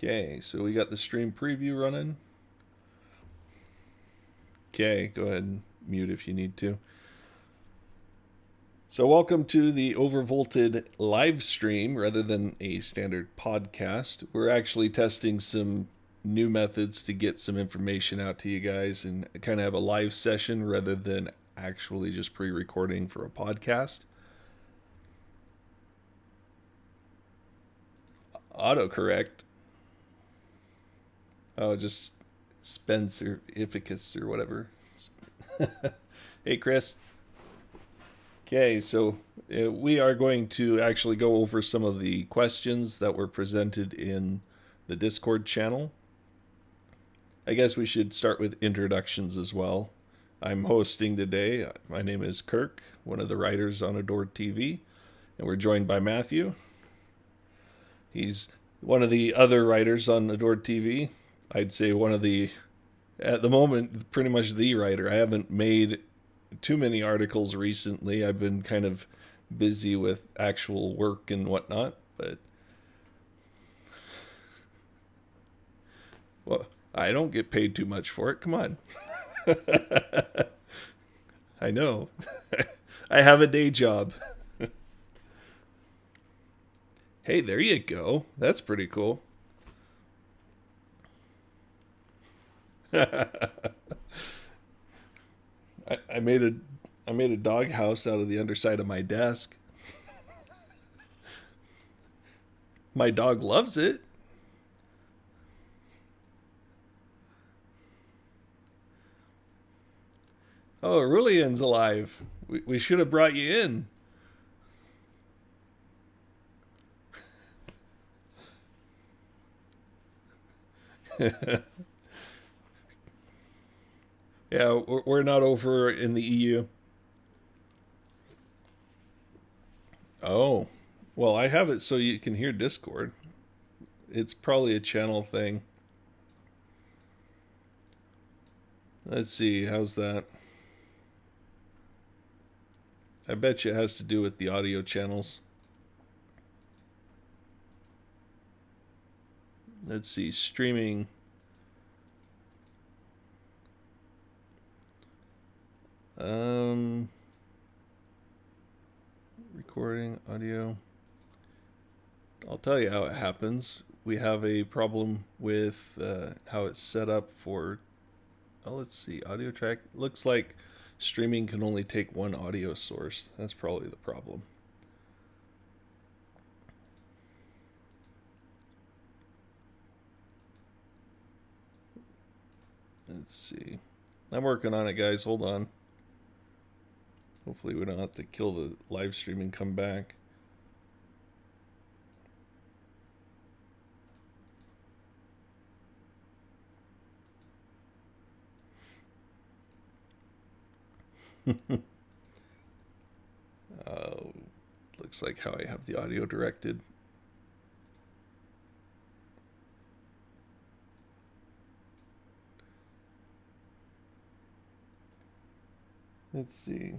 Okay, so we got the stream preview running. Okay, go ahead and mute if you need to. So, welcome to the OverVolted live stream rather than a standard podcast. We're actually testing some new methods to get some information out to you guys and kind of have a live session rather than actually just pre recording for a podcast. Autocorrect. Oh, just Spencer Ificus or whatever. Hey, Chris. Okay, so we are going to actually go over some of the questions that were presented in the Discord channel. I guess we should start with introductions as well. I'm hosting today. My name is Kirk, one of the writers on AdoredTV, and we're joined by Matthew. He's one of the other writers on AdoredTV. I'd say one of the, at the moment, pretty much the writer. I haven't made too many articles recently. I've been kind of busy with actual work and whatnot, but well, I don't get paid too much for it. Come on. I know. I have a day job. Hey, there you go. That's pretty cool. I made a dog house out of the underside of my desk. My dog loves it. Oh, Aurelian's alive. We should have brought you in. Yeah, we're not over in the EU. Oh, well, I have it so you can hear Discord. It's probably a channel thing. Let's see, how's that? I bet you it has to do with the audio channels. Let's see, streaming. Recording audio. I'll tell you how it happens. We have a problem with how it's set up for. Oh, let's see, audio track. Looks like streaming can only take one audio source. That's probably the problem. Let's see. I'm working on it, guys. Hold on. Hopefully, we don't have to kill the live stream and come back. uh, Looks like how I have the audio directed. Let's see.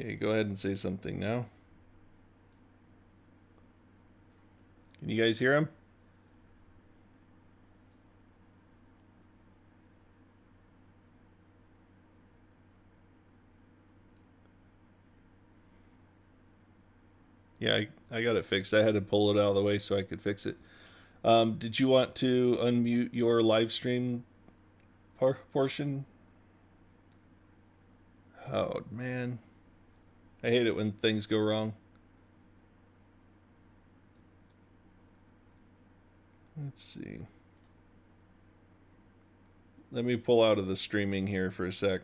Okay, go ahead and say something now. Can you guys hear him? Yeah, I got it fixed. I had to pull it out of the way so I could fix it. Did you want to unmute your live stream portion? Oh, man. I hate it when things go wrong. Let's see. Let me pull out of the streaming here for a sec.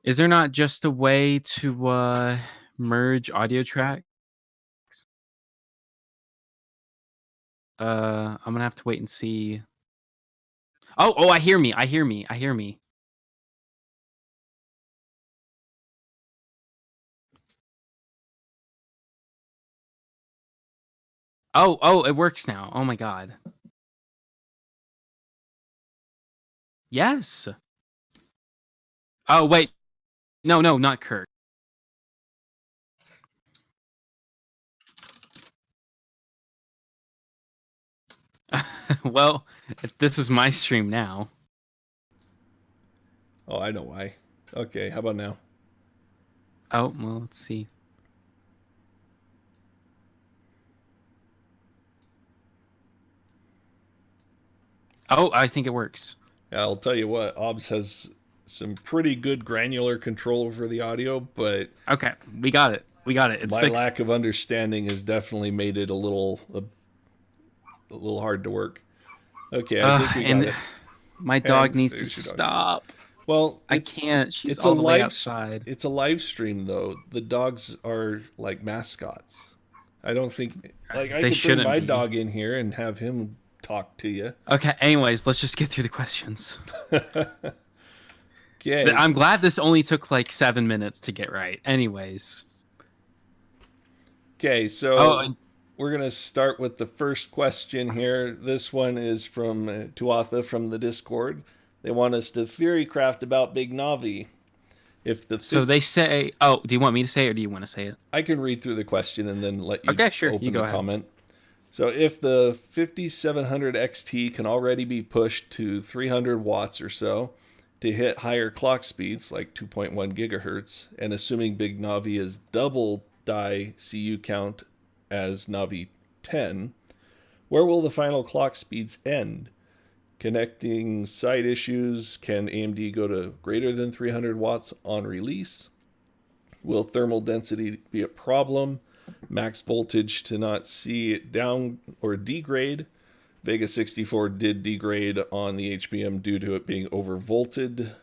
Is there not just a way to merge audio tracks? I'm gonna have to wait and see. Oh, I hear me. Oh, it works now. Oh my god. Yes. Oh wait. No, not Kirk. Well, this is my stream now. Oh, I know why. Okay, how about now? Oh, well, let's see. Oh, I think it works. Yeah, I'll tell you what, OBS has some pretty good granular control over the audio, but Okay, we got it. It's my fixed. lack of understanding has definitely made it a little hard to work. Okay, I think we got And it. my dog And needs to there's your dog. stop. Well, I can't. She's it's a all the way live outside. it's a live stream though. The dogs are like mascots. I don't think like I They could bring shouldn't my be. dog in here and have him talk to you. Okay, anyways, let's just get through the questions. Okay. I'm glad this only took like 7 minutes to get right. Anyways. Okay, Oh, so we're going to start with the first question here. This one is from Tuatha from the Discord. They want us to theorycraft about Big Navi. If the so fifth, they say, oh, do you want me to say it or do you want to say it? I can read through the question and then let you Okay, sure. You open the go ahead. comment. So if the 5700 XT can already be pushed to 300 watts or so to hit higher clock speeds like 2.1 gigahertz, and assuming Big Navi is double die CU count as Navi 10, where will the final clock speeds end? Connecting side issues, can AMD go to greater than 300 watts on release? Will thermal density be a problem? Max voltage to not see it down or degrade? Vega 64 did degrade on the HBM due to it being overvolted.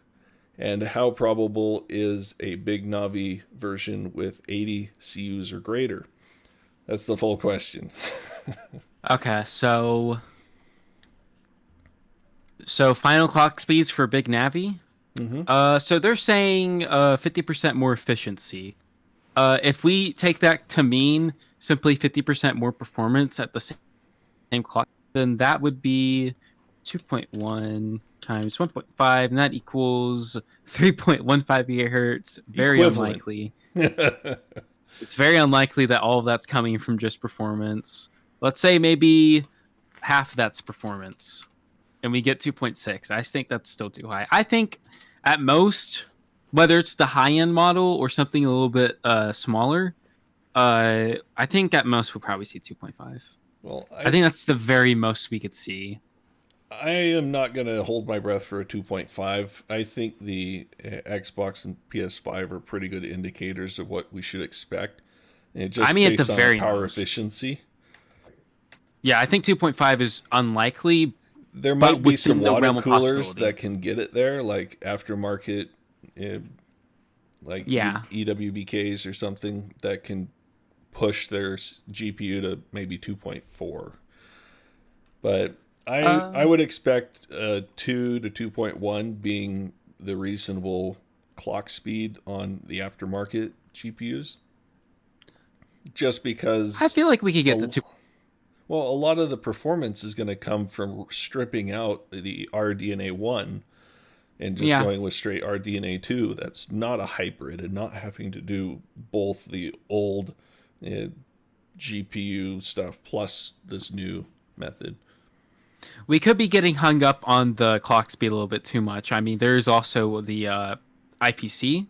And how probable is a Big Navi version with 80 CUs or greater? That's the full question. Okay, so final clock speeds for Big Navi. So they're saying 50% more efficiency. If we take that to mean simply 50% more performance at the same clock, then that would be 2.1 times 1.5, and that equals 3.15 gigahertz. Very Equivalent. unlikely. It's very unlikely that all of that's coming from just performance. Let's say maybe half of that's performance, and we get 2.6. I think that's still too high. I think at most, whether it's the high-end model or something a little bit smaller, I think at most we'll probably see 2.5. Well, I think that's the very most we could see. I am not going to hold my breath for a 2.5. I think the Xbox and PS5 are pretty good indicators of what we should expect. And I just mean, at the based on the very power most. efficiency. Yeah, I think 2.5 is unlikely, There but might be some within the water realm of coolers possibility. that can get it there, like aftermarket, uh, like Yeah. EWBKs or something that can push their GPU to maybe 2.4. But I Uh, would expect 2 to 2.1 being the reasonable clock speed on the aftermarket GPUs. Just I because feel like we could get the a, two. well, a lot of the performance is going to come from stripping out the RDNA 1 and just Yeah. going with straight RDNA 2. That's not a hybrid and not having to do both the old uh, GPU stuff plus this new method. We could be getting hung up on the clock speed a little bit too much. I mean, there's also the IPC.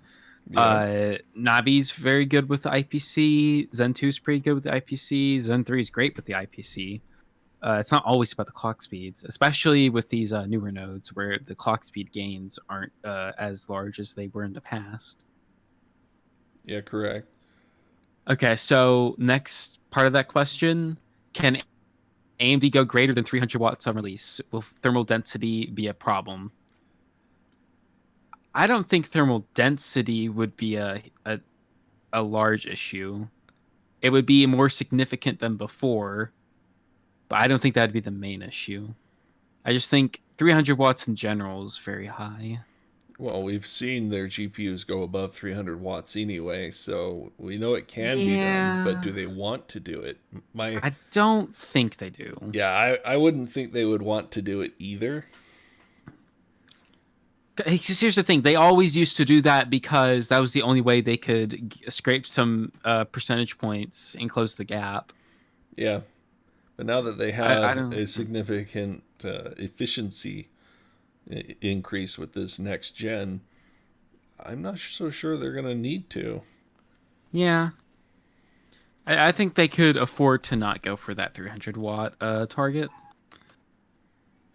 Yeah. Navi's very good with the IPC. Zen 2 is pretty good with the IPC. Zen 3 is great with the IPC. It's not always about the clock speeds, especially with these newer nodes where the clock speed gains aren't as large as they were in the past. Yeah, correct. Okay, so next part of that question, can AMD go greater than 300 watts on release? Will thermal density be a problem? I don't think thermal density would be a large issue. It would be more significant than before, but I don't think that'd be the main issue. I just think 300 watts in general is very high. Well, we've seen their GPUs go above 300 watts anyway, so we know it can be done, but do Yeah, they want to do it? My I don't think they do. Yeah, I wouldn't think they would want to do it either. Here's the thing: they always used to do that because that was the only way they could scrape some percentage points and close the gap. Yeah, but now that they I have don't. a significant efficiency increase with this next gen, I'm not so sure they're going to need to. Yeah, I think they could afford to not go for that 300 watt target.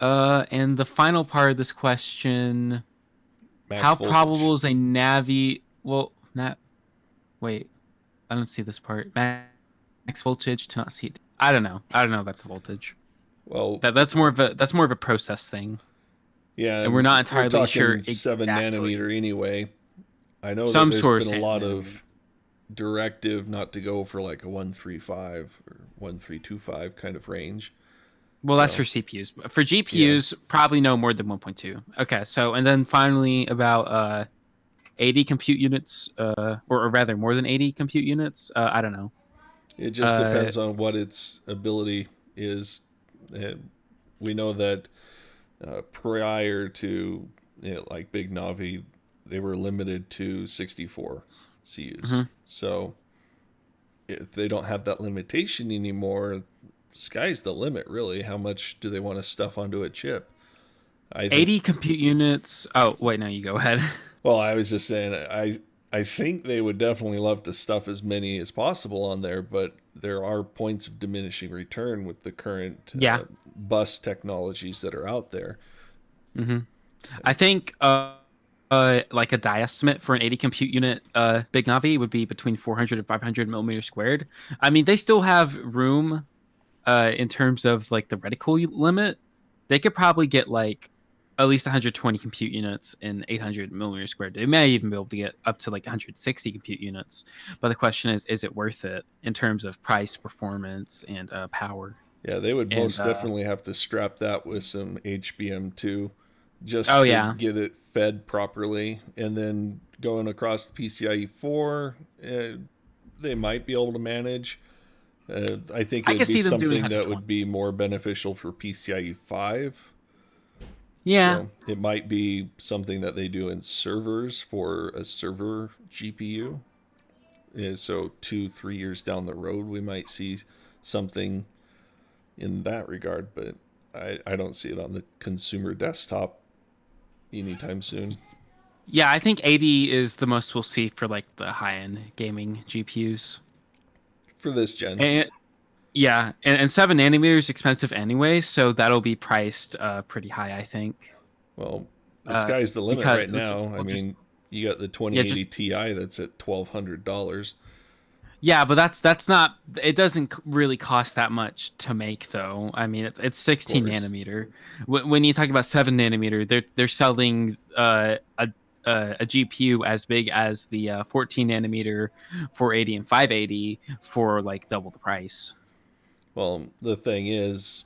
And the final part of this question: Max how voltage. probable is a Navi? Well, not. Wait, I don't see this part. Max voltage to not see it. I don't know. I don't know about the voltage. Well, That's more of a process thing, yeah, and we're not and we're entirely sure talking 7 nanometer exactly. anyway. I know that Some there's been source a lot nanometer. of directive not to go for like a 135 or 1325 kind of range. Well, that's for So, CPUs. For yeah, GPUs, probably no more than 1.2. Okay, so and then finally about 80 compute units, or rather more than 80 compute units. I don't know. it just Uh, depends on what its ability is. Uh, we know that prior to like Big Navi, they were limited to 64 CUs. mhm. So if they don't have that limitation anymore, sky's the limit, really. How much do they want to stuff onto a chip? I think. 80 compute units. Oh, wait, no, you go ahead. Well, I was just saying, I think they would definitely love to stuff as many as possible on there, but there are points of diminishing return with the current Yeah. bus technologies that are out there. hmm I think like a die estimate for an 80 compute unit Big Navi would be between 400 and 500 millimeters squared. I mean, they still have room in terms of like the reticle limit. They could probably get like at least 120 compute units in 800 millimeters squared. They may even be able to get up to like 160 compute units. But the question is it worth it in terms of price, performance, and power? Yeah, they would And most definitely have to strap that with some HBM2 oh just to yeah, get it fed properly. And then going across the PCIe 4, they might be able to manage. I think it I would can be see them doing something that 120. would be more beneficial for PCIe 5. Yeah, So it might be something that they do in servers for a server GPU. So 2, 3 years down the road, we might see something in that regard, but I don't see it on the consumer desktop anytime soon yeah. I think 80 is the most we'll see for like the high-end gaming GPUs. for this gen. And yeah, and 7 nanometers is expensive anyway, so that'll be priced pretty high, I think. Well, the sky's the limit Because right now. I we'll just mean, you got the yeah, just 2080 Ti that's at $1,200. yeah, but that's not. It doesn't really cost that much to make, though. I mean, it's Of 16 course. nanometer. When you talk about 7 nanometer, they're selling a GPU as big as the 14 nanometer 480 and 580 for like double the price. Well, the thing is,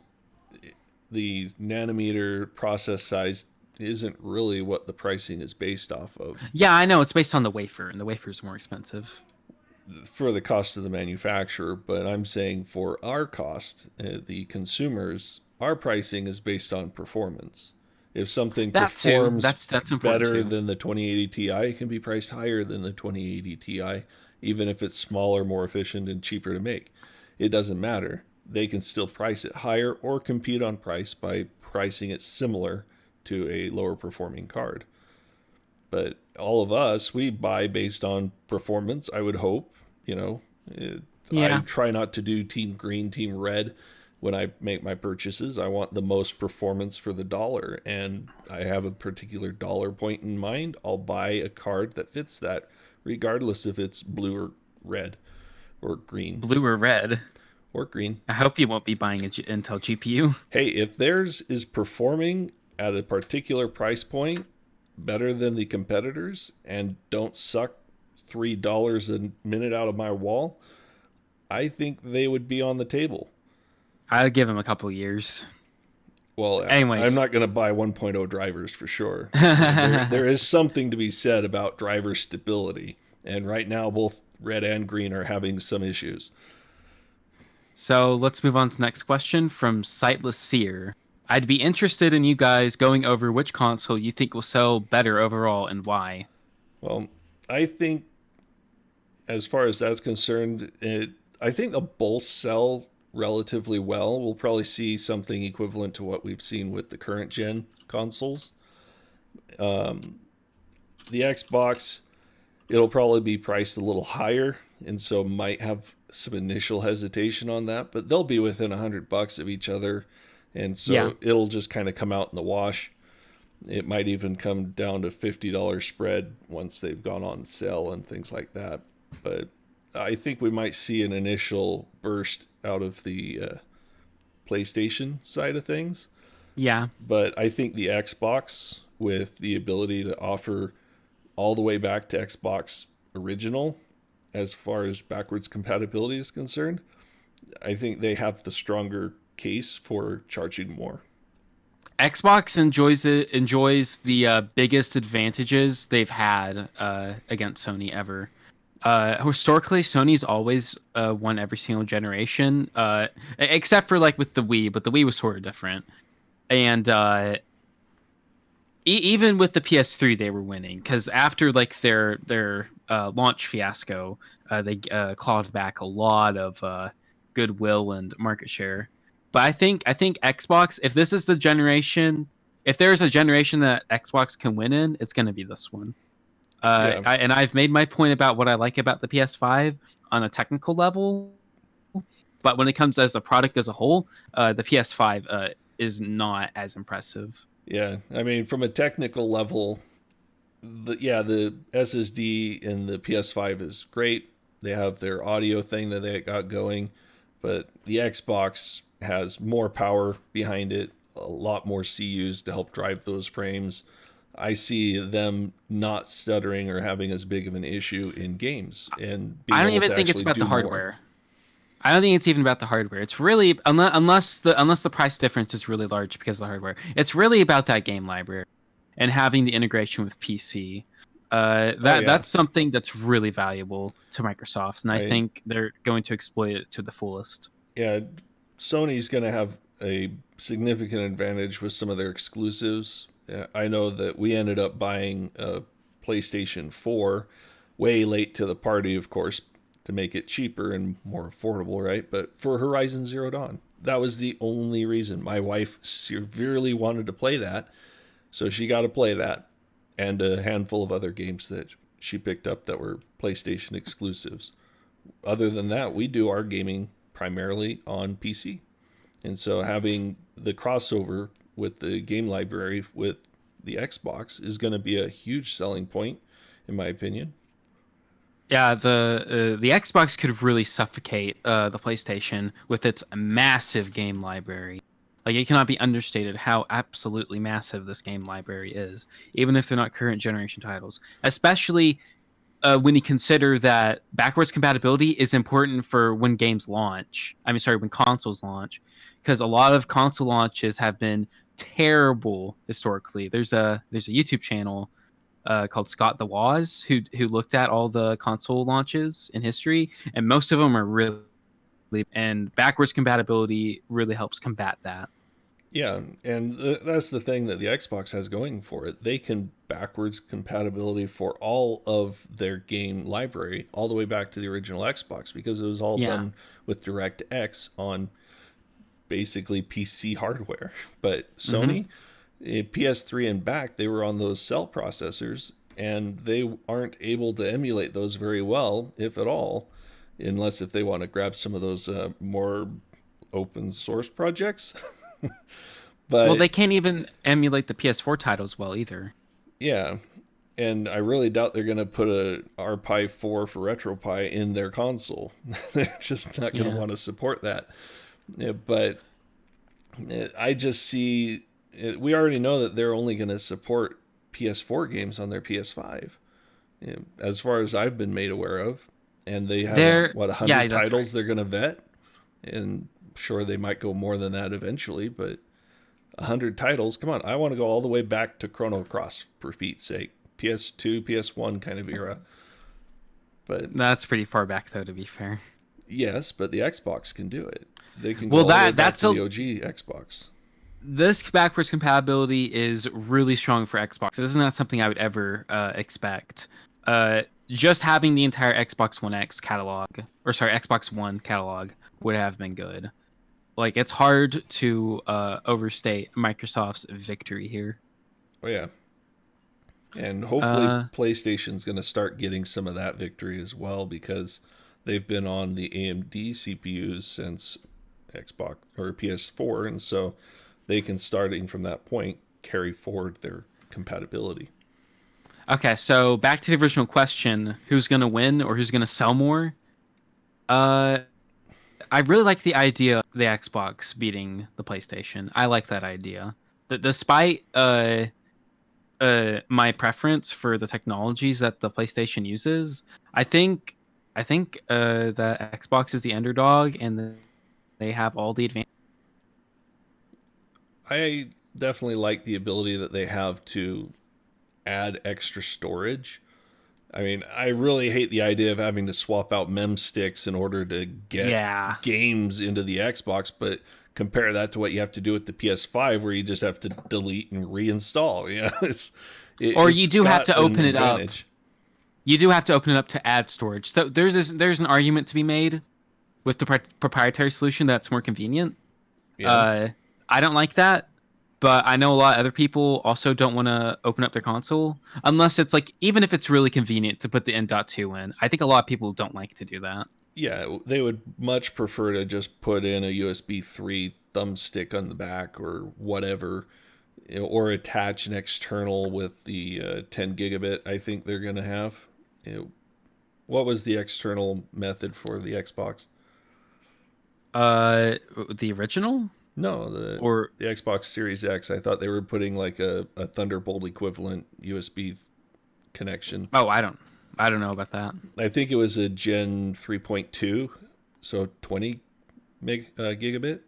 the nanometer process size isn't really what the pricing is based off of. Yeah, I know it's based on the wafer, and the wafer is more expensive. For the cost of the manufacturer, but I'm saying for our cost, the consumers, our pricing is based on performance. If something That too. performs That's important better too. than the 2080 Ti, it can be priced higher than the 2080 Ti, even if it's smaller, more efficient, and cheaper to make. It doesn't matter. They can still price it higher or compete on price by pricing it similar to a lower performing card. But all of us, we buy based on performance, I would hope. You know, I Yeah. try not to do team green, team red when I make my purchases. I want the most performance for the dollar, and I have a particular dollar point in mind. I'll buy a card that fits that, regardless if it's blue or red or green Blue or red. or green. I hope you won't be buying a Intel GPU. Hey, if theirs is performing at a particular price point, better than the competitors and don't suck $3 a minute out of my wall, I think they would be on the table. I'll give him a couple years. Well, I'm Anyways. not going to buy 1.0 drivers for sure. I mean, there is something to be said about driver stability, and right now both red and green are having some issues. So let's move on to the next question from Sightless Seer. I'd be interested in you guys going over which console you think will sell better overall and why. Well, I think as far as that's concerned, I think they'll both sell relatively well. We'll probably see something equivalent to what we've seen with the current gen consoles. The Xbox, it'll probably be priced a little higher, and so might have some initial hesitation on that, but they'll be within $100 of each other, and Yeah. so it'll just kind of come out in the wash. It might even come down to $50 spread once they've gone on sale and things like that. But I think we might see an initial burst out of the PlayStation side of things. Yeah. But I think the Xbox, with the ability to offer all the way back to Xbox original as far as backwards compatibility is concerned, I think they have the stronger case for charging more. Xbox enjoys the biggest advantages they've had against Sony ever. Historically, Sony's always won every single generation, except for like with the Wii, but the Wii was sort of different. And even with the PS3, they were winning because after like their launch fiasco, they clawed back a lot of goodwill and market share. But I think Xbox, if this is the generation, if there's a generation that Xbox can win in, it's going to be this one. Yeah, And I've made my point about what I like about the PS5 on a technical level, but when it comes as a product as a whole, the PS5 is not as impressive. yeah. I mean, from a technical level, the SSD in the PS5 is great. They have their audio thing that they got going, but the Xbox has more power behind it, a lot more CUs to help drive those frames. I see them not stuttering or having as big of an issue in games and being I don't able even to think it's actually about the do more. hardware. I don't think it's even about the hardware. It's really unless the price difference is really large because of the hardware. It's really about that game library and having the integration with PC. Oh yeah, That's something that's really valuable to Microsoft, and I I think they're going to exploit it to the fullest. yeah, Sony's going to have a significant advantage with some of their exclusives. I know that we ended up buying a PlayStation 4 way late to the party, of course, to make it cheaper and more affordable, right? But for Horizon Zero Dawn, that was the only reason. My wife severely wanted to play that, so she got to play that and a handful of other games that she picked up that were PlayStation exclusives. Other than that, we do our gaming primarily on PC. And so having the crossover with the game library with the Xbox is going to be a huge selling point, in my opinion. Yeah, the Xbox could really suffocate the PlayStation with its massive game library. Like it cannot be understated how absolutely massive this game library is, even if they're not current generation titles. Especially when you consider that backwards compatibility is important for when games launch. I mean, sorry, when consoles launch, because a lot of console launches have been terrible historically. There's a YouTube channel called Scott the Woz who looked at all the console launches in history, and most of them are really, and backwards compatibility really helps combat that. Yeah, and that's the thing that the Xbox has going for it. They can backwards compatibility for all of their game library all the way back to the original Xbox because it was all Yeah. done with DirectX on basically PC hardware. But Hmm. Sony, PS3 and back, they were on those cell processors and they aren't able to emulate those very well, if at all, unless if they want to grab some of those more open source projects. Well, But they can't even emulate the PS4 titles well either. yeah, and I really doubt they're going to put a RPi 4 for RetroPie in their console. They're just not going to Yeah. want to support that. Yeah, but I just see we already know that they're only going to support PS4 games on their PS5, as far as I've been made aware of. And they have, They're 100 yeah, that's right. titles they're going to vet. And sure, they might go more than that eventually, but 100 titles, come on. I want to go all the way back to Chrono Cross, for Pete's sake. PS2, PS1 kind of era. But That's pretty far back though, to be fair. yes, but the Xbox can do it. They can go Well, all the way that back that's to a the OG Xbox. this backwards compatibility is really strong for Xbox. This is not something I would ever expect. Just having the entire Xbox One X catalog, or sorry, Xbox One catalog would have been good. Like, it's hard to overstate Microsoft's victory here. Oh, yeah. And hopefully Uh, PlayStation's going to start getting some of that victory as well, because they've been on the AMD CPUs since Xbox or PS4, and so they can, starting from that point, carry forward their compatibility. okay, so back to the original question: who's gonna win or who's gonna sell more? Uh, I really like the idea of the Xbox beating the PlayStation. I like that idea. Despite my preference for the technologies that the PlayStation uses, I think the Xbox is the underdog and they have all the advantage. I definitely like the ability that they have to add extra storage. I mean, I really hate the idea of having to swap out mem sticks in order to get Yeah. games into the Xbox, but compare that to what you have to do with the PS5, where you just have to delete and reinstall. Or you It's do have got to an open it up. advantage. You do have to open it up to add storage. So there's an argument to be made with the proprietary solution that's more convenient. Yeah, Uh, I don't like that, but I know a lot of other people also don't want to open up their console unless it's like, even if it's really convenient to put the M.2 in. I think a lot of people don't like to do that. yeah, they would much prefer to just put in a USB 3 thumbstick on the back or whatever, or attach an external with the 10 gigabit. I think they're going to have. You know, what was the external method for the Xbox? Uh, the original No, the or the Xbox Series X. I thought they were putting like a Thunderbolt equivalent USB connection. oh, I don't know about that. I think it was a Gen 3.2, so 20 gigabit.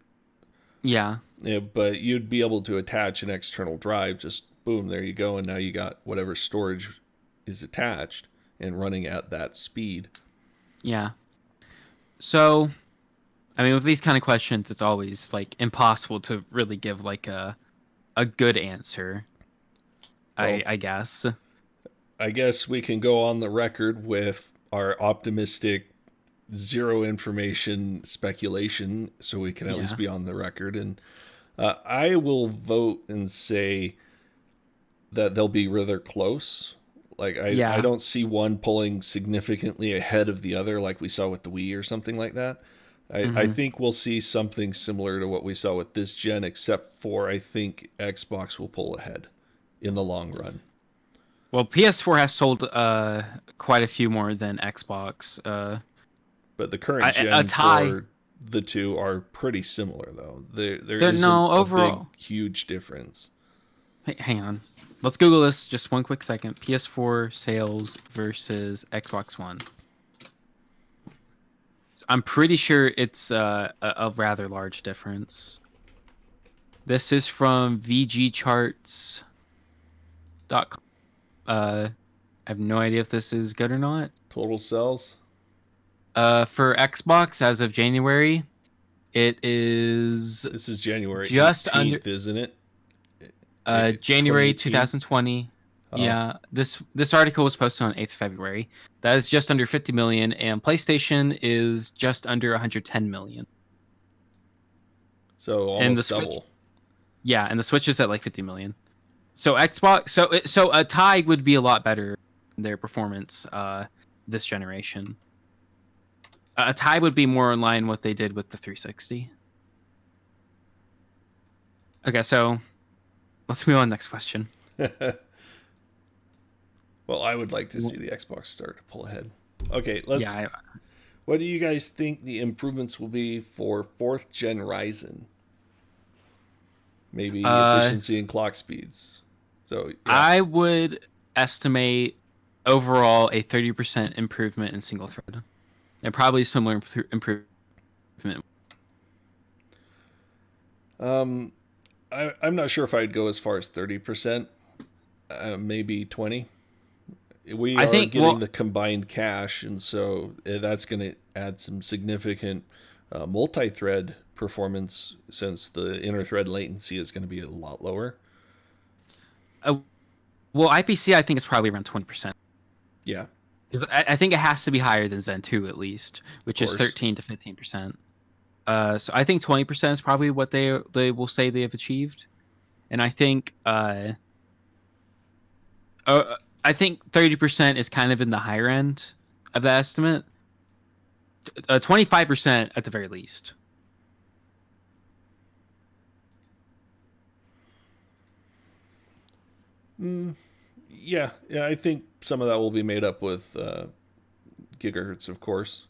Yeah, Yeah, but you'd be able to attach an external drive. Just boom, there you go, and now you got whatever storage is attached and running at that speed. yeah. So, I mean, with these kind of questions, it's always like impossible to really give like a good answer. Well, I guess. I guess we can go on the record with our optimistic, zero information speculation, so we can at least Yeah. be on the record. And I will vote and say that they'll be rather close. Like, I Yeah. don't see one pulling significantly ahead of the other, like we saw with the Wii or something like that. I Hmm. think we'll see something similar to what we saw with this gen, except for I think Xbox will pull ahead in the long run. Well, PS4 has sold quite a few more than Xbox. But the current A gen tie. for the two are pretty similar, though. There There isn't no a big, overall. huge difference. Hang on. Let's Google this just one quick second. PS4 sales versus Xbox One. So I'm pretty sure it's a rather large difference. This is from VGCharts.com. I have no idea if this is good or not. Total sales. For Xbox, as of January, it is This is January just under 18th, isn't it? January 2018. 2020. Oh, Yeah, this article was posted on 8th February. That is just under 50 million, and PlayStation is just under 110 million. so And the almost Switch, double. yeah, and the Switch is at like 50 million. So Xbox, so a tie would be a lot better in their performance this generation. A tie would be more in line what they did with the 360. Okay, so let's move on. Next question. Well, I would like to see the Xbox start to pull ahead. Okay, let's. Yeah, What do you guys think the improvements will be for fourth gen Ryzen? Maybe I, efficiency and clock speeds. So yeah. I would estimate overall a 30% improvement in single thread, and probably similar improvement. Um, I'm not sure if I'd go as far as 30%, maybe 20. We I are think. getting Well, the combined cache, and so that's going to add some significant multi-thread performance since the inter-thread latency is going to be a lot lower. uh, well, IPC I think is probably around 20%. Yeah, Because I think it has to be higher than Zen 2 at least, of which is course. 13 to 15%. So I think 20% is probably what they will say they have achieved, and I think 30% is kind of in the higher end of the estimate. 25% at the very least. Mm, yeah, I think some of that will be made up with gigahertz, of course.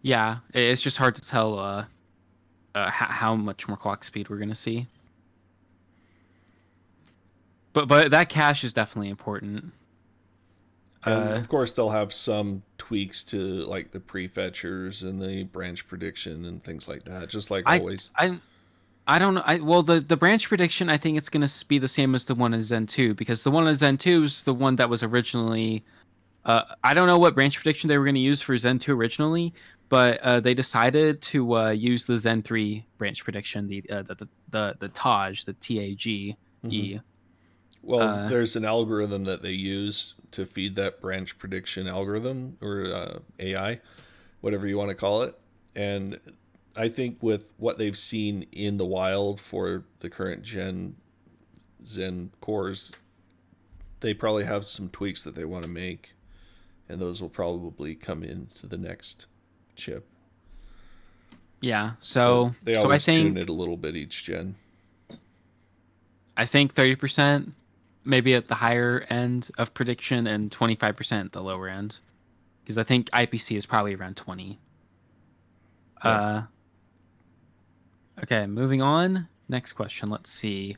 Yeah, it's just hard to tell how much more clock speed we're gonna see. But that cache is definitely important. And Uh, of course, they'll have some tweaks to like the prefetchers and the branch prediction and things like that, just like I always. I I don't know. Well, the branch prediction I think it's gonna be the same as the one in Zen 2, because the one in Zen 2 is the one that was originally. I don't know what branch prediction they were gonna use for Zen 2 originally, but they decided to use the Zen 3 branch prediction, the TAG, the Mm-hmm. TAGE. Well, Uh, there's an algorithm that they use to feed that branch prediction algorithm or AI, whatever you want to call it. And I think with what they've seen in the wild for the current gen Zen cores, they probably have some tweaks that they want to make, and those will probably come into the next chip. yeah. But So they so I always tune think it a little bit each gen. I think 30% maybe at the higher end of prediction and 25% at the lower end, because I think IPC is probably around 20. Yeah. Uh, okay, moving on. Next question. Let's see.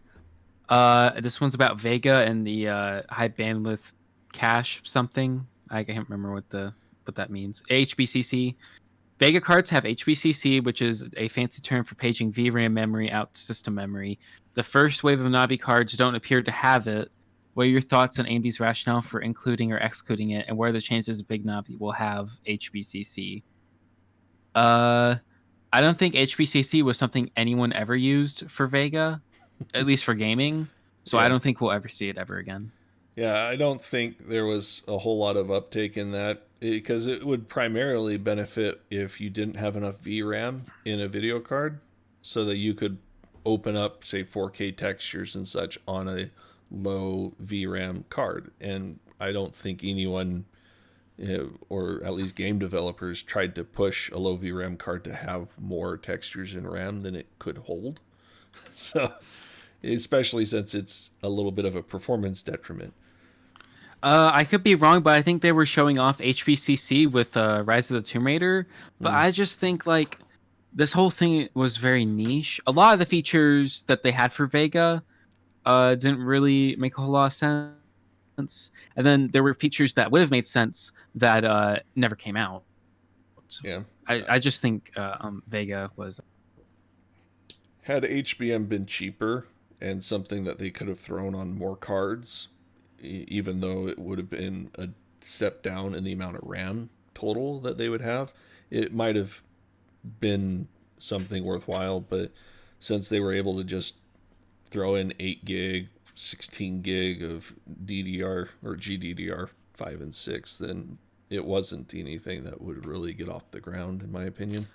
This one's about Vega and the high bandwidth cache something. I can't remember what that means. HBCC. Vega cards have HBCC, which is a fancy term for paging VRAM memory out to system memory. The first wave of Navi cards don't appear to have it. What are your thoughts on AMD's rationale for including or excluding it, and what are the chances Big Navi will have HBCC? Uh, I don't think HPCC was something anyone ever used for Vega, at least for gaming. So I Yeah. don't think we'll ever see it ever again. Yeah, I don't think there was a whole lot of uptake in that because it would primarily benefit if you didn't have enough VRAM in a video card so that you could open up, say, 4K textures and such on a low VRAM card. And I don't think anyone, or at least game developers, tried to push a low VRAM card to have more textures in RAM than it could hold. So, especially since it's a little bit of a performance detriment. I could be wrong, but I think they were showing off HPCC with Rise of the Tomb Raider. But Mm, I just think like this whole thing was very niche. A lot of the features that they had for Vega didn't really make a whole lot of sense. And then there were features that would have made sense that never came out. yeah. I just think Vega was. Had HBM been cheaper and something that they could have thrown on more cards, even though it would have been a step down in the amount of RAM total that they would have, it might have been something worthwhile. But since they were able to just throw in 8 gig, 16 gig of DDR or GDDR 5 and 6, then it wasn't anything that would really get off the ground, in my opinion.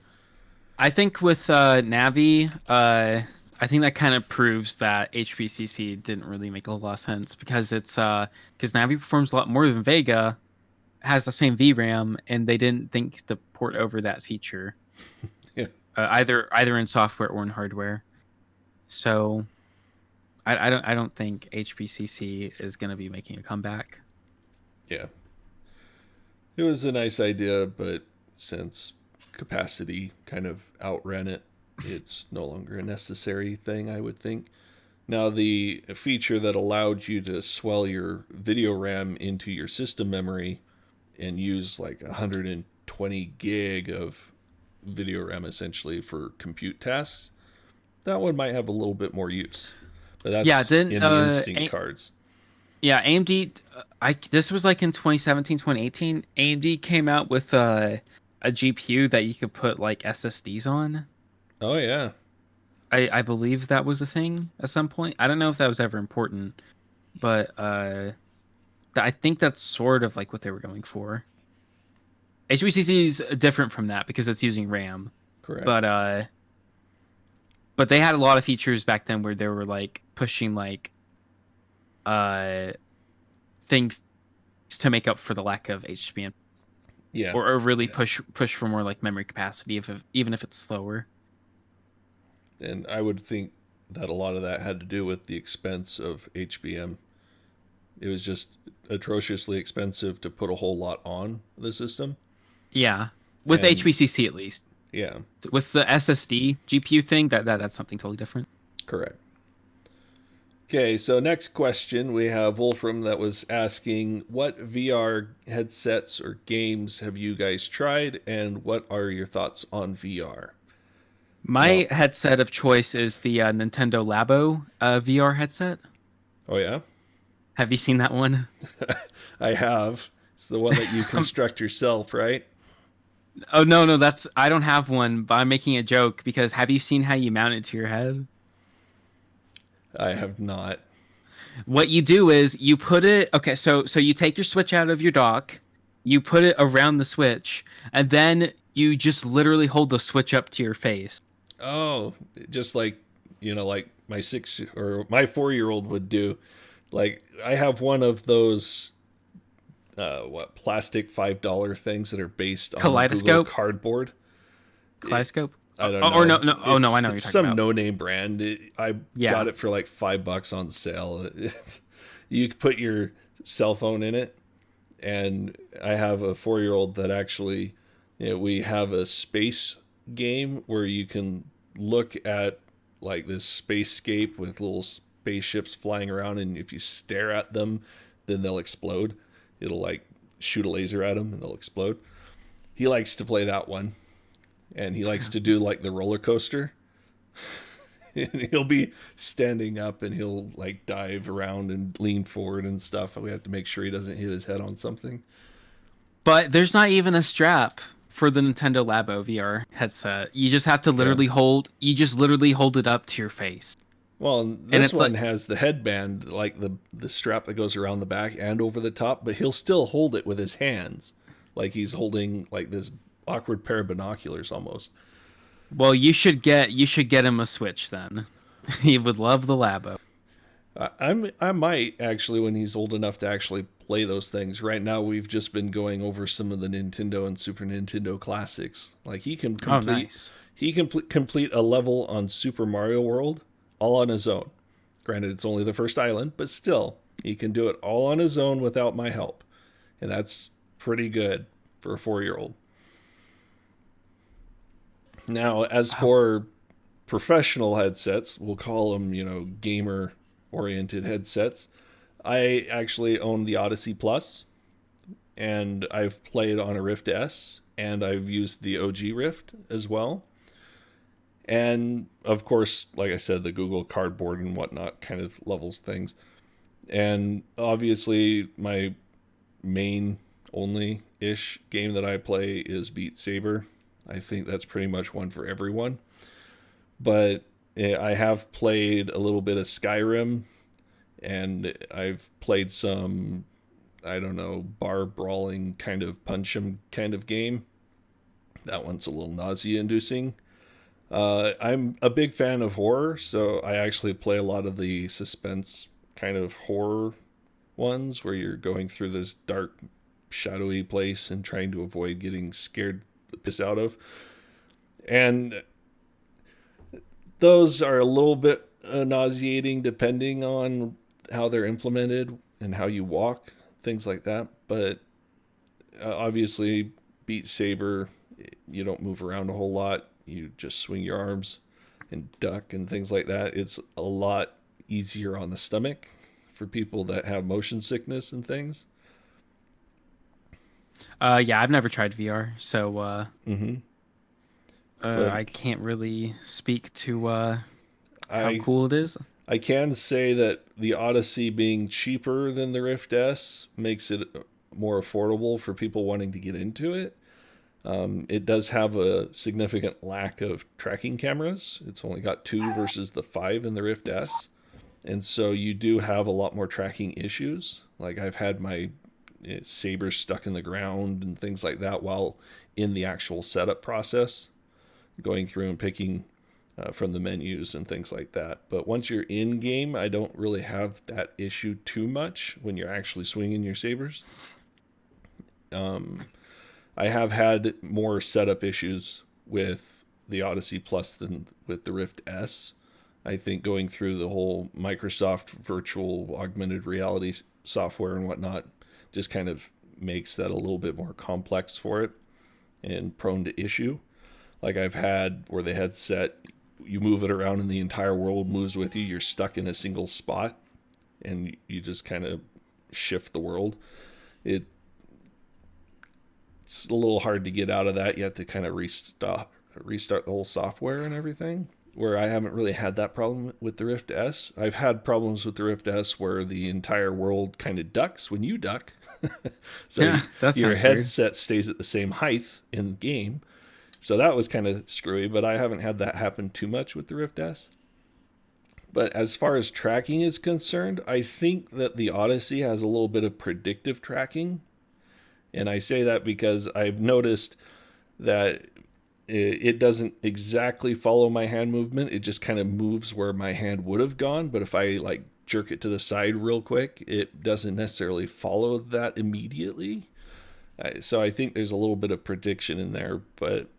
I think with Navi, I think that kind of proves that HPCC didn't really make a lot of sense, because it's because Navi performs a lot more than Vega, has the same VRAM, and they didn't think to port over that feature, Yeah. either in software or in hardware. So I don't think HPCC is going to be making a comeback. Yeah. It was a nice idea, but since capacity kind of outran it, it's no longer a necessary thing, I would think. Now, the feature that allowed you to swell your video RAM into your system memory and use like 120 gig of video RAM essentially for compute tasks, that one might have a little bit more use. But Yeah, that's didn't in the Instinct cards. yeah, AMD this was like in 2017, 2018. AMD came out with a GPU that you could put like SSDs on. Oh, yeah. I believe that was a thing at some point. I don't know if that was ever important, but I think that's sort of like what they were going for. HPCC is different from that because it's using RAM, Correct. but they had a lot of features back then where they were like pushing like uh things to make up for the lack of HBM, Yeah. or really push for more like memory capacity even if it's slower. And I would think that a lot of that had to do with the expense of HBM. It was just atrociously expensive to put a whole lot on the system. Yeah, with And HPCC at least. yeah, With the SSD GPU thing, that's something totally different. correct. Okay, so next question we have Wolfram that was asking, what VR headsets or games have you guys tried, and what are your thoughts on VR? Now, My headset of choice is the Nintendo Labo VR headset. oh yeah, Have you seen that one? I have. It's the one that you construct yourself, right? Oh no, that's I don't have one, but I'm making a joke because have you seen how you mount it to your head? I have not. What you do is you put it okay, so you take your Switch out of your dock, you put it around the Switch, and then you just literally hold the Switch up to your face. Oh, just like, like my 4-year-old would do. Like, I have one of those plastic $5 things that are based on the Google Kaleidoscope? Cardboard. It, Kaleidoscope? I don't Or know. no. Oh no, I It's know what you're it's talking some about. no name brand. I got Yeah. it for like $5 on sale. You put your cell phone in it, and I have a 4-year-old that actually, we have a space game where you can look at like this spacescape with little spaceships flying around, and if you stare at them, then they'll explode. It'll like shoot a laser at them and they'll explode. He likes to play that one, and he likes to do like the roller coaster. And he'll be standing up and he'll like dive around and lean forward and stuff. We have to make sure he doesn't hit his head on something. But there's not even a strap for the Nintendo Labo VR headset. You just have to Yeah. literally hold it up to your face. Well, And this it's one like, has the headband, like the strap that goes around the back and over the top, but he'll still hold it with his hands, like he's holding like this awkward pair of binoculars almost. well, you should get him a Switch then. He would love the Labo. I might actually when he's old enough to actually play those things. Right now, we've just been going over some of the Nintendo and Super Nintendo classics. Like Oh, nice. complete a level on Super Mario World all on his own. Granted, it's only the first island, but still, he can do it all on his own without my help, and that's pretty good for a 4-year-old. Now, as Oh, for professional headsets, we'll call them, gamer oriented headsets. I actually own the Odyssey Plus, and I've played on a Rift S, and I've used the OG Rift as well. And of course, like I said, the Google Cardboard and whatnot kind of levels things. And obviously, my main only ish game that I play is Beat Saber. I think that's pretty much one for everyone. But I have played a little bit of Skyrim, and I've played some, I don't know, bar brawling kind of punch 'em kind of game. That one's a little nausea inducing. I'm a big fan of horror, so I actually play a lot of the suspense kind of horror ones where you're going through this dark, shadowy place and trying to avoid getting scared the piss out of. And those are a little bit nauseating depending on how they're implemented and how you walk, things like that. But obviously, Beat Saber, you don't move around a whole lot. You just swing your arms and duck and things like that. It's a lot easier on the stomach for people that have motion sickness and things. Yeah, I've never tried VR, so Mm-hmm. But I can't really speak to how I cool it is. I can say that the Odyssey being cheaper than the Rift S makes it more affordable for people wanting to get into it. It does have a significant lack of tracking cameras. It's only got 2 versus the 5 in the Rift S. And so you do have a lot more tracking issues. Like I've had my saber stuck in the ground and things like that while in the actual setup process, going through and picking from the menus and things like that. But once you're in game, I don't really have that issue too much when you're actually swinging your sabers. I have had more setup issues with the Odyssey Plus than with the Rift S. I think going through the whole Microsoft virtual augmented reality software and whatnot just kind of makes that a little bit more complex for it and prone to issue. Like I've had where the headset, you move it around and the entire world moves with you. You're stuck in a single spot and you just kind of shift the world. It's a little hard to get out of that. You have to kind of restart the whole software and everything. Where I haven't really had that problem with the Rift S. I've had problems with the Rift S where the entire world kind of ducks when you duck. So Yeah, that your sounds weird. headset stays at the same height in the game. So that was kind of screwy, but I haven't had that happen too much with the Rift S. But as far as tracking is concerned, I think that the Odyssey has a little bit of predictive tracking. And I say that because I've noticed that it doesn't exactly follow my hand movement. It just kind of moves where my hand would have gone. But if I like jerk it to the side real quick, it doesn't necessarily follow that immediately. So I think there's a little bit of prediction in there, but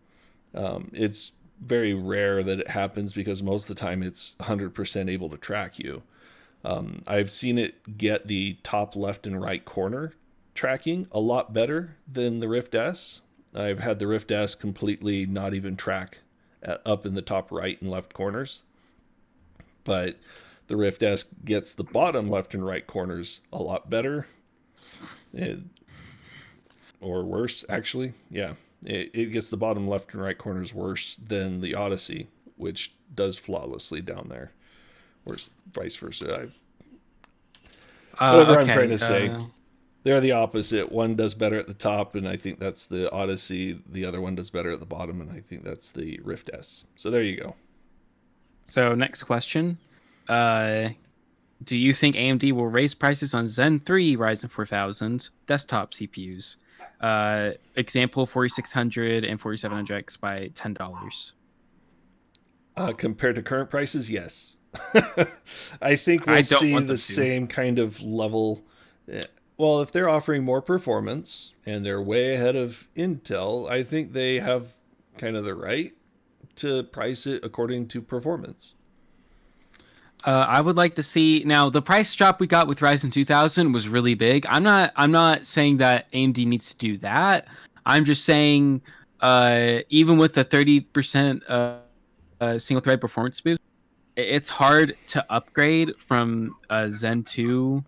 it's very rare that it happens because most of the time it's 100% able to track you. I've seen it get the top left and right corner tracking a lot better than the Rift S. I've had the Rift S completely not even track up in the top right and left corners. But the Rift S gets the bottom left and right corners a lot better. It, or worse, actually. Yeah. It gets the bottom left and right corners worse than the Odyssey, which does flawlessly down there. Or vice versa. Whatever I'm trying Okay. to say. They're the opposite. One does better at the top, and I think that's the Odyssey. The other one does better at the bottom, and I think that's the Rift S. So there you go. So next question. Uh, do you think AMD will raise prices on Zen 3 Ryzen 4000 desktop CPUs? Example 4600 and 4700X by $10. Compared to current prices, yes. I think we'll I don't see want the them to. same kind of level. Well, if they're offering more performance and they're way ahead of Intel, I think they have kind of the right to price it according to performance. I would like to see now the price drop we got with Ryzen 2000 was really big. I'm not saying that AMD needs to do that. I'm just saying even with the 30% single thread performance boost, it's hard to upgrade from Zen 2.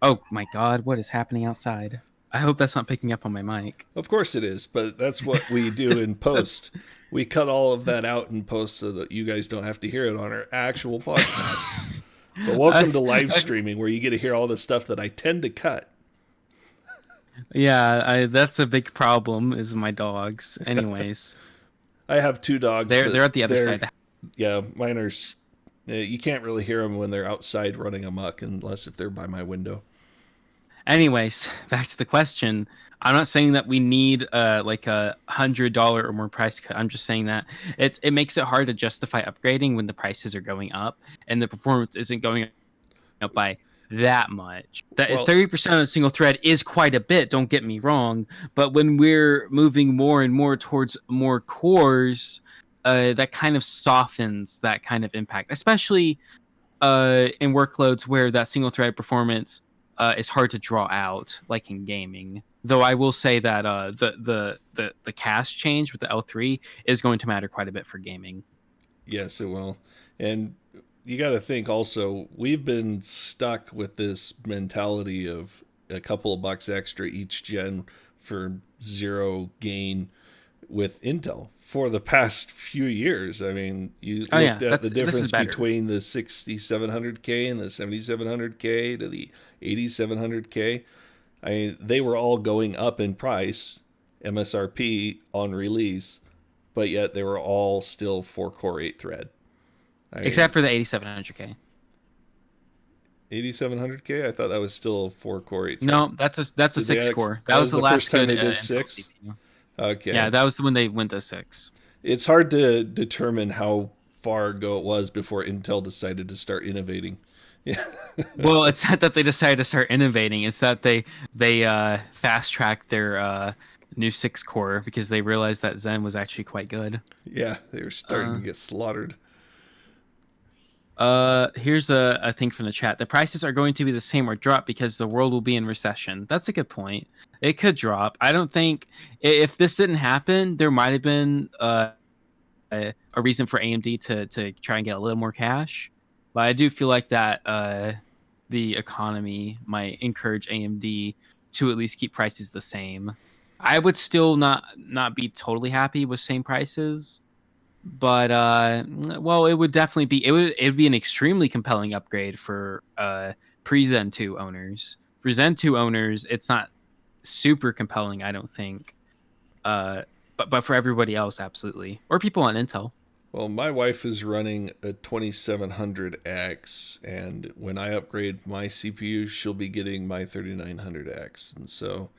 Oh my God, what is happening outside? I hope that's not picking up on my mic. Of course it is, but that's what we do in post. We cut all of that out in post so that you guys don't have to hear it on our actual podcasts. But welcome to live Uh, streaming where you get to hear all the stuff that I tend to cut. yeah, that's a big problem is my dogs. Anyways, I have 2 dogs, they're but at the other they're, side. yeah, mine are, you can't really hear them when they're outside running amok unless if they're by my window. Anyways, back to the question. I'm not saying that we need like $100 or more price cut. I'm just saying that it makes it hard to justify upgrading when the prices are going up and the performance isn't going up by that much. That Well, 30% of a single thread is quite a bit, don't get me wrong, but when we're moving more and more towards more cores, that kind of softens that kind of impact, especially in workloads where that single thread performance is hard to draw out, like in gaming. Though I will say that the cache change with the L3 is going to matter quite a bit for gaming. yes, it will. And you got to think also, we've been stuck with this mentality of a couple of bucks extra each gen for zero gain with Intel for the past few years. I mean, you Oh looked yeah, at the this is difference better. between the 6700K and the 7700K to the 8700K. I mean, they were all going up in price, MSRP on release, but yet they were all still 4 core 8 thread. I Except mean, for the 8700K. 8700K, I thought that was still 4 core 8 thread. No, that's a Did they 6 core. That that was was the the first last time good they did Intel 6? CPU. Okay. Yeah, that was the one they went to 6. It's hard to determine how far ago it was before Intel decided to start innovating. Yeah. Well, it's not that they decided to start innovating. It's that they fast tracked their new 6 core because they realized that Zen was actually quite good. Yeah, they were starting to Uh, get slaughtered. Here's a thing from the chat. The prices are going to be the same or drop because the world will be in recession. That's a good point. It could drop. I don't think if this didn't happen, there might have been a reason for AMD to try and get a little more cash. But I do feel like that the economy might encourage AMD to at least keep prices the same. I would still not be totally happy with same prices, but well, it would definitely be it would be an extremely compelling upgrade for pre-Zen 2 owners. For Zen 2 owners, it's not super compelling, I don't think. Uh, but for everybody else, absolutely, or people on Intel. Well, my wife is running a 2700X, and when I upgrade my CPU, she'll be getting my 3900X. And so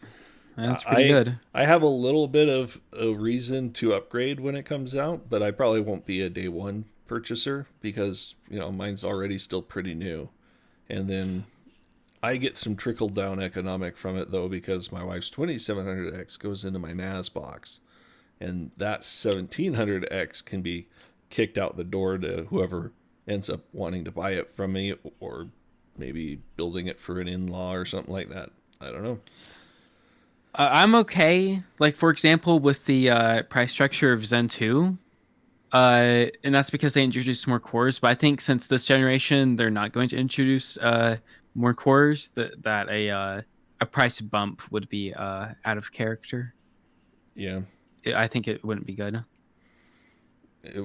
That's pretty I good. I have a little bit of a reason to upgrade when it comes out, but I probably won't be a day one purchaser because, mine's already still pretty new. And then I get some trickle down economic from it though because my wife's 2700X goes into my NAS box, and that 1700X can be kicked out the door to whoever ends up wanting to buy it from me, or maybe building it for an in-law or something like that. I don't know. I'm okay. Like for example, with the price structure of Zen 2, and that's because they introduced more cores. But I think since this generation, they're not going to introduce more cores. That a price bump would be out of character. Yeah, I think it wouldn't be good.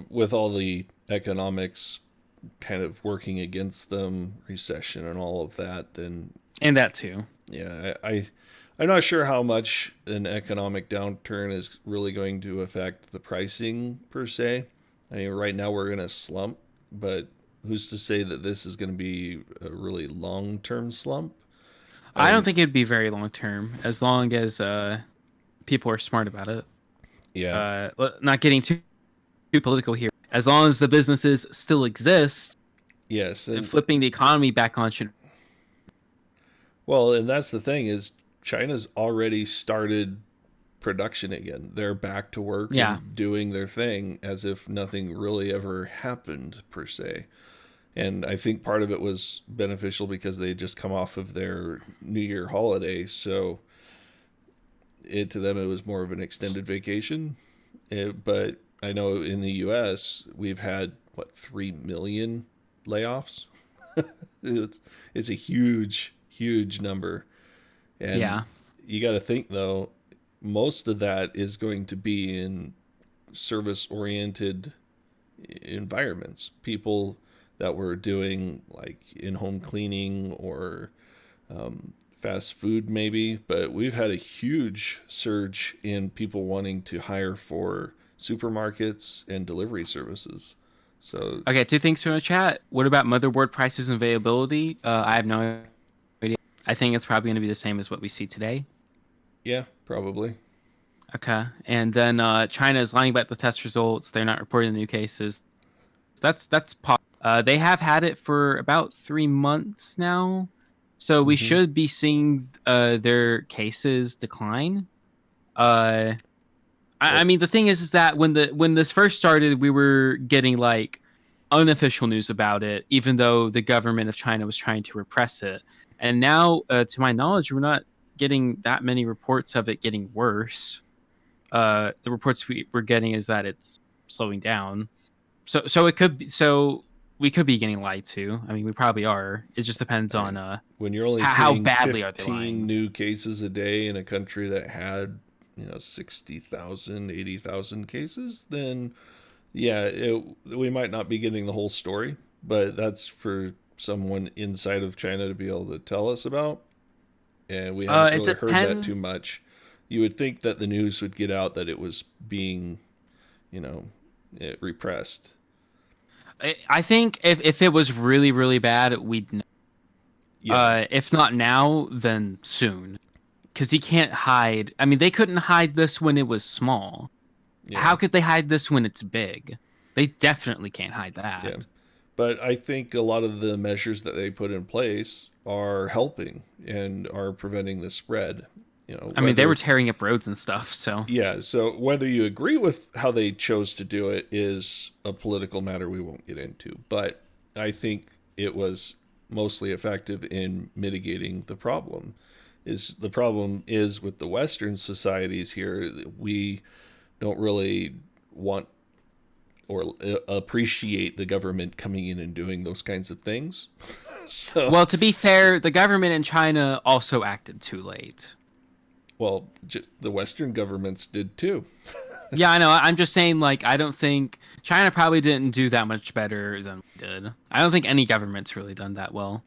with all the economics kind of working against them, recession and all of that, then And that too. yeah, I'm not sure how much an economic downturn is really going to affect the pricing per se. I mean, right now we're in a slump, but who's to say that this is going to be a really long-term slump? I I don't mean, think it'd be very long term as long as people are smart about it. yeah, Not getting too political here. As long as the businesses still exist, yes, and flipping the economy back on should. well, and that's the thing is China's already started production again. They're back to work Yeah, and doing their thing as if nothing really ever happened per se. And I think part of it was beneficial because they had just come off of their New Year holiday, so to them it was more of an extended vacation. But I know in the U.S. we've had 3 million layoffs. it's it's a huge number, and yeah. you got to think though, most of that is going to be in service oriented environments. People that were doing like in home cleaning or fast food, maybe. But we've had a huge surge in people wanting to hire for supermarkets and delivery services. So, Okay, two things from the chat. What about motherboard prices and availability? I have no idea. I think it's probably going to be the same as what we see today. yeah, probably. Okay, and then China is lying about the test results. They're not reporting the new cases. They have had it for about 3 months now, so we Mm-hmm. should be seeing their cases decline. Uh, I Well, mean, the thing is that when this first started, we were getting like unofficial news about it, even though the government of China was trying to repress it. And now, to my knowledge, we're not getting that many reports of it getting worse. The reports we're getting is that it's slowing down. So it could be so. we could be getting lied to. I mean, we probably are. It just depends I on mean, when you're only how seeing badly are they 15 lying. new cases a day in a country that had, 60,000, 80,000 cases, then yeah, we might not be getting the whole story, but that's for someone inside of China to be able to tell us about. And we haven't It really heard that too depends. much. You would think that the news would get out that it was being, you know, repressed. I think if it was really really bad, we'd know. Yeah, If not now, then soon. Because he can't hide. I mean, they couldn't hide this when it was small. yeah, How could they hide this when it's big? They definitely can't hide yeah. that. But I think a lot of the measures that they put in place are helping and are preventing the spread. I mean, they were Whether, tearing up roads and stuff. So yeah, so whether you agree with how they chose to do it is a political matter we won't get into. But I think it was mostly effective in mitigating the problem. The problem is with the Western societies here, we don't really want or appreciate the government coming in and doing those kinds of things. So, well, to be fair, the government in China also acted too late. well, the Western governments did too. Yeah, I know. I'm just saying, like, I don't think China probably didn't do that much better than we did. I don't think any government's really done that well.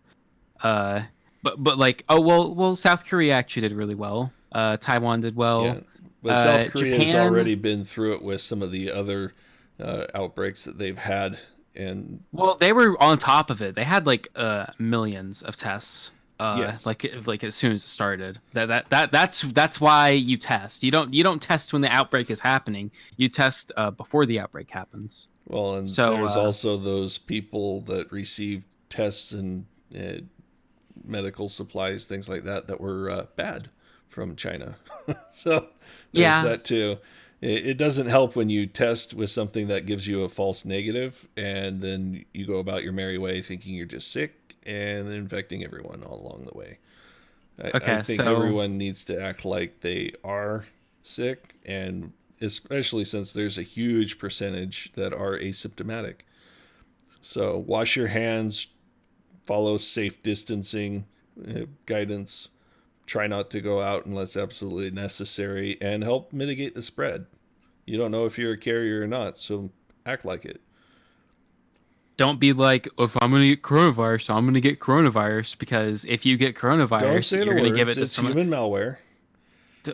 Uh, but like, oh well, South Korea actually did really well. Taiwan did Yeah, well. but South Korea has Japan, already been through it with some of the other outbreaks that they've had, and well, they were on top of it. They had like millions of tests. yes, Like as soon as it started. That's why you test. You don't test when the outbreak is happening. You test before the outbreak happens. well, and So there's also those people that received tests and medical supplies, things like that, that were bad from China. So there's yeah, that too. It doesn't help when you test with something that gives you a false negative, and then you go about your merry way thinking you're just sick and then infecting everyone all along the way. I okay. think So everyone needs to act like they are sick, and especially since there's a huge percentage that are asymptomatic. So wash your hands, follow safe distancing guidance, try not to go out unless absolutely necessary, and help mitigate the spread. You don't know if you're a carrier or not, so act like it. don't be like, if I'm gonna get coronavirus, I'm gonna get coronavirus, because if you get Don't coronavirus, say the you're gonna give words. it to It's someone. human malware.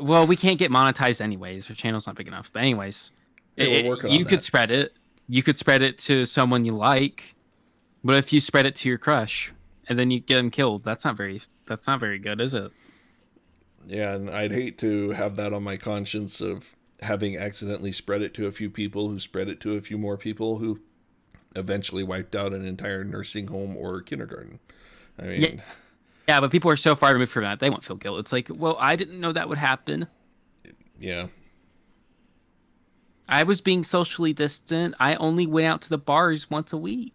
Well, we can't get monetized anyways. Our channel's not big enough. But anyways, Hey, we're working on you could that. spread it. You could spread it to someone you like. But if you spread it to your crush and then you get them killed, that's not very. That's not very good, is it? Yeah, and I'd hate to have that on my conscience of having accidentally spread it to a few people who spread it to a few more people who eventually wiped out an entire nursing home or kindergarten. I Yeah, mean, yeah. But people are so far removed from that, they won't feel guilt. It's like, well, I didn't know that would happen. yeah, I was being socially distant. I only went out to the bars once a week.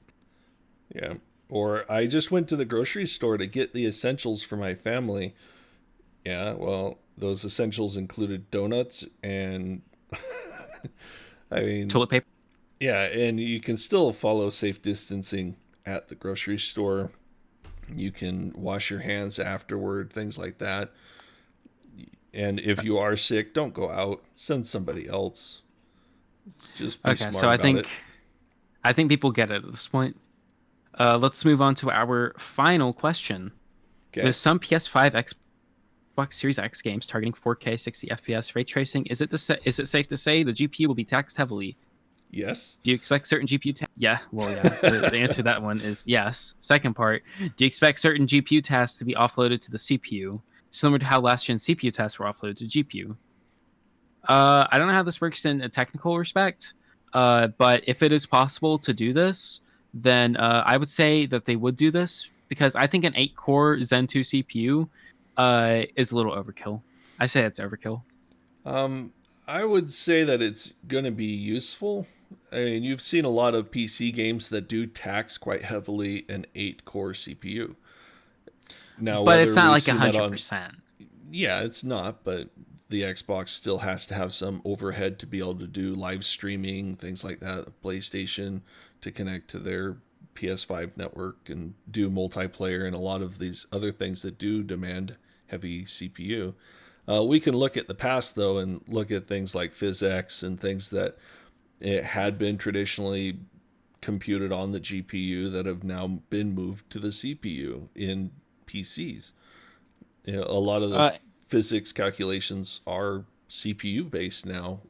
yeah. Or I just went to the grocery store to get the essentials for my family. Yeah, well, those essentials included donuts and I mean, Toilet paper. yeah, and you can still follow safe distancing at the grocery store. You can wash your hands afterward, things like that. And if you are sick, don't go out. Send somebody else. Just be Okay, so smart I about think it. I think people get it at this point. Let's move on to our final question. Okay. With some PS5, Xbox Series X games targeting 4K 60 FPS ray tracing, is it safe to say the GPU will be taxed heavily? Yes. Do you expect certain GPU yeah, well, yeah. The answer to that one is yes. Second part, do you expect certain GPU tasks to be offloaded to the CPU, similar to how last gen CPU tasks were offloaded to GPU? I don't know how this works in a technical respect, but if it is possible to do this, then I would say that they would do this, because I think an 8-core Zen 2 CPU is a little overkill. I say it's overkill. Um, I would say that it's going to be useful. I mean, you've seen a lot of PC games that do tax quite heavily an 8-core CPU. Now, But it's whether not we've like seen that on, 100%. yeah, it's not, but the Xbox still has to have some overhead to be able to do live streaming, things like that. The PlayStation to connect to their PS5 network and do multiplayer and a lot of these other things that do demand heavy CPU. We can look at the past though and look at things like PhysX and things that it had been traditionally computed on the GPU that have now been moved to the CPU in PCs. A lot of the Uh, physics calculations are CPU based now.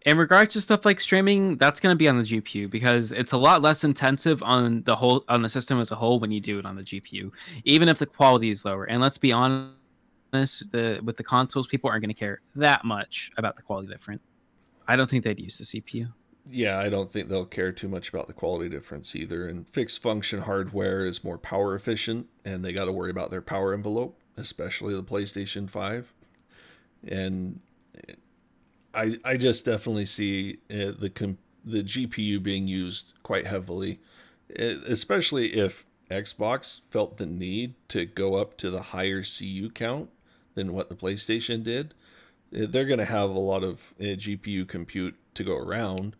in regards to stuff like streaming, that's going to be on the GPU because it's a lot less intensive on the system as a whole when you do it on the GPU, even if the quality is lower. And let's be honest, with the consoles, people aren't going to care that much about the quality difference. I don't think they'd use the CPU. Yeah, I don't think they'll care too much about the quality difference either. And fixed function hardware is more power efficient, and they got to worry about their power envelope, especially the PlayStation 5. And I just definitely see the GPU being used quite heavily, especially if Xbox felt the need to go up to the higher CU count than what the PlayStation did. They're going to have a lot of GPU compute to go around,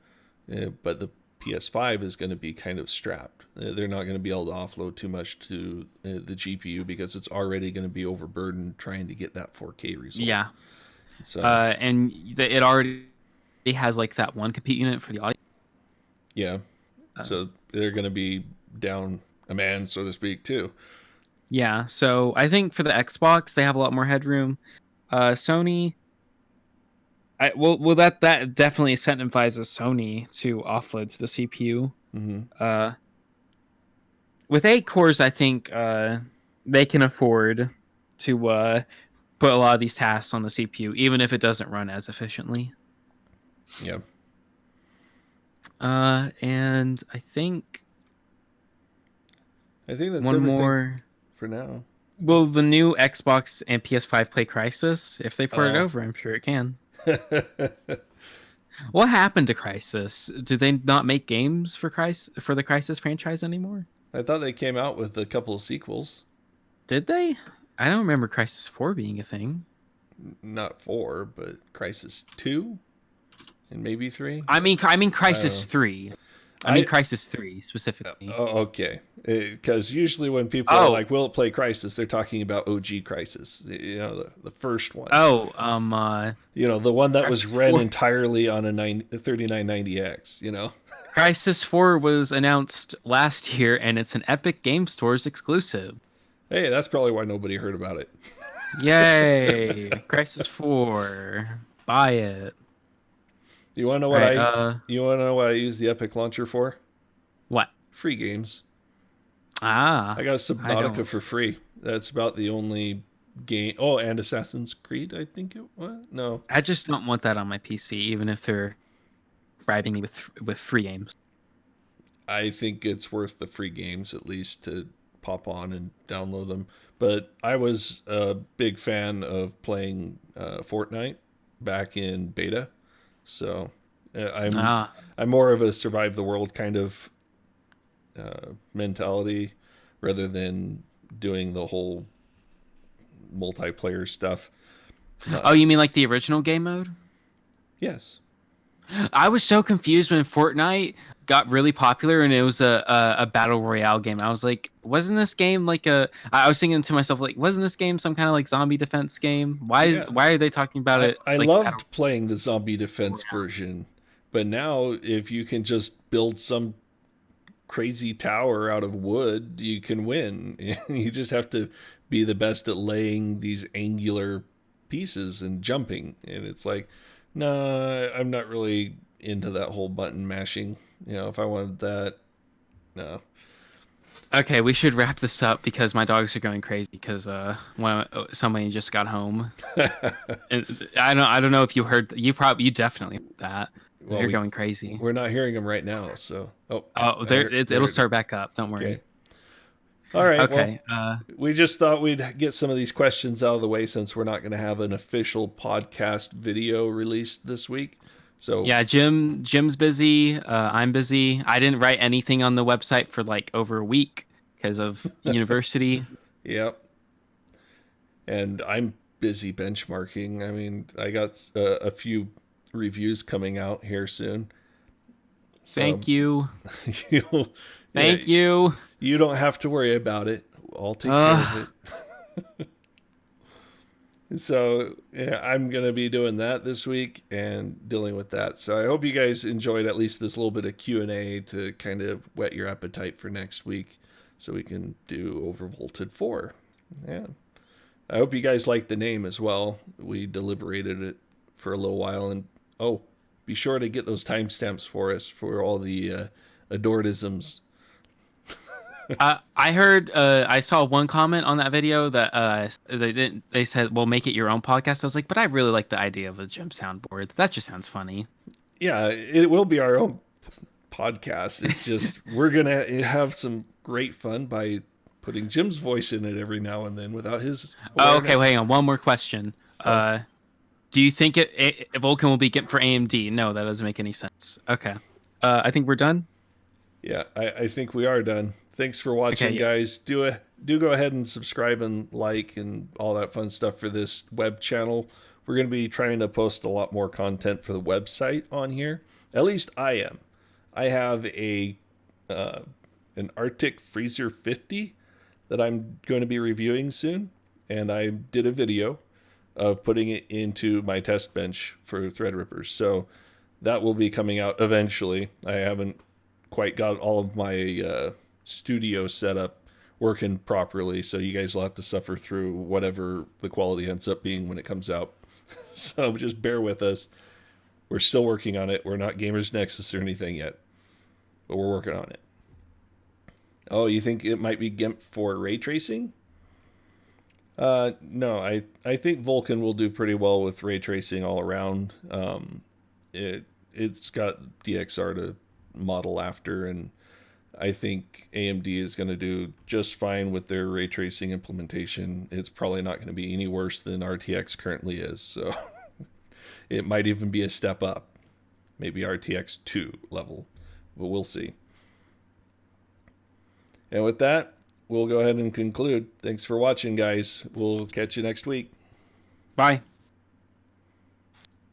but the PS5 is going to be kind of strapped. They're not going to be able to offload too much to the GPU because it's already going to be overburdened trying to get that 4K result. Yeah. So It already has like that one compute unit for the audio. yeah, Uh, so they're going to be down a man, so to speak, too. yeah. So I think for the Xbox, they have a lot more headroom. Sony, that definitely incentivizes Sony to offload to the CPU. Mm-hmm. Uh, with 8 cores, I think they can afford to put a lot of these tasks on the CPU, even if it doesn't run as efficiently. Yeah, And I think that's one everything more. for now. Will the new Xbox and PS5 play Crysis? If they port it Oh. over, I'm sure it can. What happened to Crysis? Do they not make games for the Crysis franchise anymore? I thought they came out with a couple of sequels. Did they? I don't remember Crysis 4 being a thing. Not 4, but Crisis 2 and maybe 3. I mean I don't know. Crysis 3. I mean I Crysis 3 specifically. okay. Because usually when people are Oh, like, "Will it play Crisis?" they're talking about OG Crisis. You know, the first one. oh, You know, the one that was Crysis ran 4. entirely on a 3990X. You know. Crysis 4 was announced last year, and it's an Epic Game Store's exclusive. Hey, that's probably why nobody heard about it. Yay! Crysis 4. Buy it. You want to know All what right, I? You want to know what I use the Epic Launcher for? what? Free games. I Ah, got I Subnautica don't. for free. That's about the only game. Oh, and Assassin's Creed, I think it was. No, I just don't want that on my PC, even if they're bribing me with free games. I think it's worth the free games at least to pop on and download them. But I was a big fan of playing Fortnite back in beta, so Ah, I'm more of a survive the world kind of mentality rather than doing the whole multiplayer stuff. oh, Uh, you mean like the original game mode? yes. I was so confused when Fortnite got really popular and it was a battle royale game. I was like, wasn't this game like a? I was thinking to myself like, wasn't this game some kind of like zombie defense game? Yeah. Why are they talking about it I like battle loved playing the zombie defense royale? version, but now if you can just build some crazy tower out of wood, you can win. You just have to be the best at laying these angular pieces and jumping. And it's like, no, I'm not really into that whole button mashing. You know, if I wanted that, no. Okay, we should wrap this up because my dogs are going crazy because somebody just got home. And I don't know if you heard you definitely heard that. Well, They're going crazy. we're not hearing them right now. So, oh, Oh, it'll there. start back up. Don't Okay. worry. All right. Well, Okay. we just thought we'd get some of these questions out of the way since we're not going to have an official podcast video released this week. So, Yeah, Jim's busy. I'm busy. I didn't write anything on the website for like over a week because of university. yep. And I'm busy benchmarking. I mean, I got a few reviews coming out here soon. So Thank you. you, yeah, Thank you. you don't have to worry about it. I'll take care of Uh, it. So yeah, I'm gonna be doing that this week and dealing with that. So I hope you guys enjoyed at least this little bit of Q&A to kind of whet your appetite for next week, so we can do Overvolted 4. Yeah, I hope you guys like the name as well. We deliberated it for a little while, and oh, be sure to get those timestamps for us for all the adoredisms. I heard. I saw one comment on that video that they didn't. They said, "Well, make it your own podcast." I was like, "But I really like the idea of a gym soundboard. That just sounds funny." Yeah, it will be our own podcast. It's just we're gonna have some great fun by putting Jim's voice in it every now and then without his Oh, okay, awareness. well, hang on. One more question. Oh, Do you think Vulcan will be get for AMD? No, that doesn't make any sense. Okay. I think we're done. yeah, I think we are done. Thanks for Okay. watching, Yeah. guys. Do go ahead and subscribe and like and all that fun stuff for this web channel. We're gonna be trying to post a lot more content for the website on here. At least I am. I have uh, an Arctic Freezer 50 that I'm going to be reviewing soon, and I did a video of putting it into my test bench for Threadrippers. So that will be coming out eventually. I haven't quite got all of my studio setup working properly, so you guys will have to suffer through whatever the quality ends up being when it comes out. So just bear with us. We're still working on it. We're not Gamers Nexus or anything yet, but we're working on it. Oh, you think it might be GIMP for ray tracing? No, I think Vulkan will do pretty well with ray tracing all around. It's got DXR to model after, and I think AMD is going to do just fine with their ray tracing implementation. It's probably not going to be any worse than RTX currently is, so it might even be a step up, maybe RTX 2 level, but we'll see. And with that, we'll go ahead and conclude. Thanks for watching, guys. We'll catch you next week. Bye.